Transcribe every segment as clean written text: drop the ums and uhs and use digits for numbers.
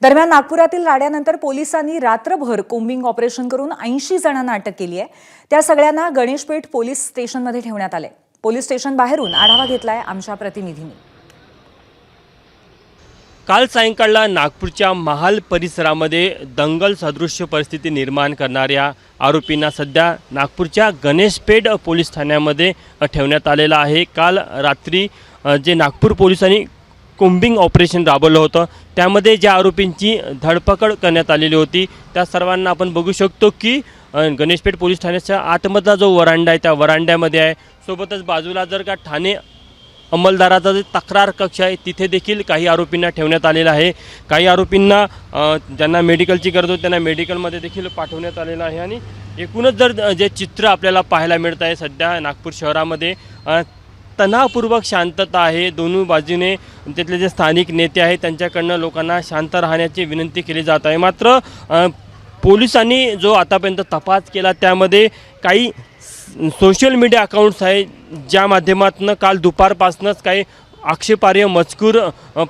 दरम्यान नागपुरातील राड्यानंतर पोलिसांनी रात्रभर कोम्बिंग ऑपरेशन करून 80 जणांना अटक केली आहे। त्या सगळ्यांना गणेशपेठ पोलीस स्टेशनमध्ये ठेवण्यात आले। पोलीस स्टेशन बाहेरून आढावा घेतलाय आमच्या प्रतिनिधींनी। काल सायंकाळला नागपूरच्या महाल परिसरामध्ये दंगल सदृश्य परिस्थिती निर्माण करणाऱ्या आरोपींना सध्या नागपूरच्या गणेशपेठ पोलीस ठाण्यामध्ये ठेवण्यात आलेला आहे। काल रात्री जे नागपूर पोलिसांनी कोम्बिंग ऑपरेशन राबवलं होतं त्यामध्ये ज्या आरोपींची धरपकड करण्यात आलेली होती त्या सर्वांना आपण बघू शकतो की गणेशपेठ पोलीस ठाण्याच्या आतमधला जो वरांडा आहे त्या वरांड्यामध्ये आहे। सोबतच बाजूला जर का ठाणे अंमलदाराचा जे तक्रार कक्ष आहे तिथे देखील काही आरोपींना ठेवण्यात आलेलं आहे। काही आरोपींना ज्यांना मेडिकलची गरज होती त्यांना मेडिकलमध्ये देखील पाठवण्यात आलेलं आहे। आणि एकूणच जर जे चित्र आपल्याला पाहायला मिळत आहे सध्या नागपूर शहरामध्ये तणावपूर्वक शांतता आहे। दोन्ही बाजूने तिथले जे स्थानिक नेते आहेत त्यांच्याकडनं लोकांना शांत राहण्याची विनंती केली जात आहे। मात्र पोलिसांनी जो आतापर्यंत तपास केला त्यामध्ये काही सोशल मीडिया अकाउंट्स आहे ज्या माध्यमातून काल दुपारपासूनच काही आक्षेपार्ह मजकूर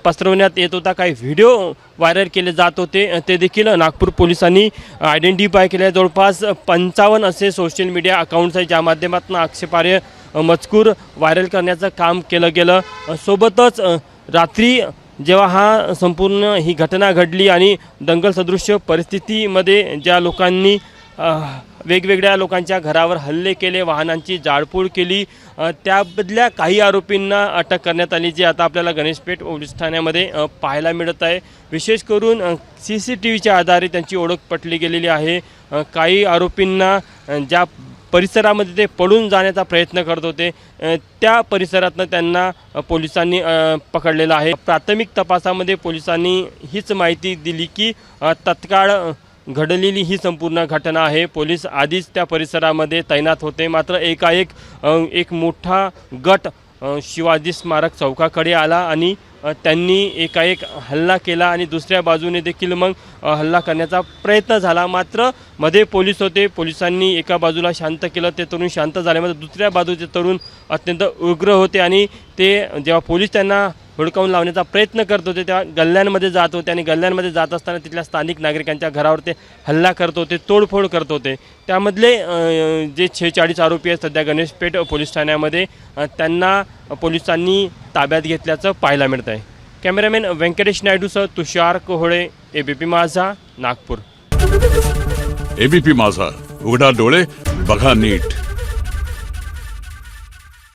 पसरवण्यात येत होता, काही व्हिडिओ व्हायरल केले जात होते ते देखील नागपूर पोलिसांनी आयडेंटिफाय केले। जवळपास 55 असे सोशल मीडिया अकाउंट्स आहेत ज्या माध्यमातून आक्षेपार्ह मजकूर व्हायरल करण्याचं काम केलं गेलं। सोबतच रात्री जेव्हा हा संपूर्ण ही घटना घडली आणि दंगल सदृश्य परिस्थितीमध्ये ज्या लोकांनी वेगवेगळ्या लोकांच्या घरावर हल्ले केले, वाहनांची जाळपोळ केली, त्याबदल्या काही आरोपींना अटक करण्यात आली जी आता आपल्याला गणेशपेठ पोलीस ठाण्यामध्ये पाहायला मिळत आहे। विशेष करून CCTVच्या आधारे त्यांची ओळख पटली गेलेली आहे। काही आरोपींना ज्या परिसरामध्ये ते पळून जाण्याचा प्रयत्न करत होते त्या परिसरातनं त्यांना पोलिसांनी पकडलेलं आहे। प्राथमिक तपासामध्ये पोलिसांनी हीच माहिती दिली की तत्काळ घडलेली ही संपूर्ण घटना आहे। पोलीस आधीच त्या परिसरामध्ये तैनात होते, मात्र एकाएक एक मोठा गट शिवाजी स्मारक चौकाकडे आला आणि त्यांनी एकाएक हल्ला केला आणि दुसऱ्या बाजूने देखील मग हल्ला करण्याचा प्रयत्न झाला। मात्र मध्ये पोलीस होते, पोलिसांनी एका बाजूला शांत केलं, ते तरुण शांत झाले, मात्र दुसऱ्या बाजूचे तरुण अत्यंत उग्र होते आणि ते जेव्हा पोलीस त्यांना हुडकावून लावण्याचा प्रयत्न करत होते तेव्हा गल्ल्यांमध्ये जात होते आणि गल्ल्यांमध्ये जात असताना तिथल्या स्थानिक नागरिकांच्या घरावर ते हल्ला करत होते, तोडफोड करत होते। त्यामधले जे 46 आरोपी आहेत सध्या गणेशपेठ पोलीस ठाण्यामध्ये त्यांना पोलिसांनी ताब्यात घेतल्याचं पाहायला मिळत आहे। कॅमेरामॅन व्यंकटेश नायडूसह तुषार कोहळे, ABP माझा, नागपूर। ABP माझा, उघडा डोळे बघा नीट।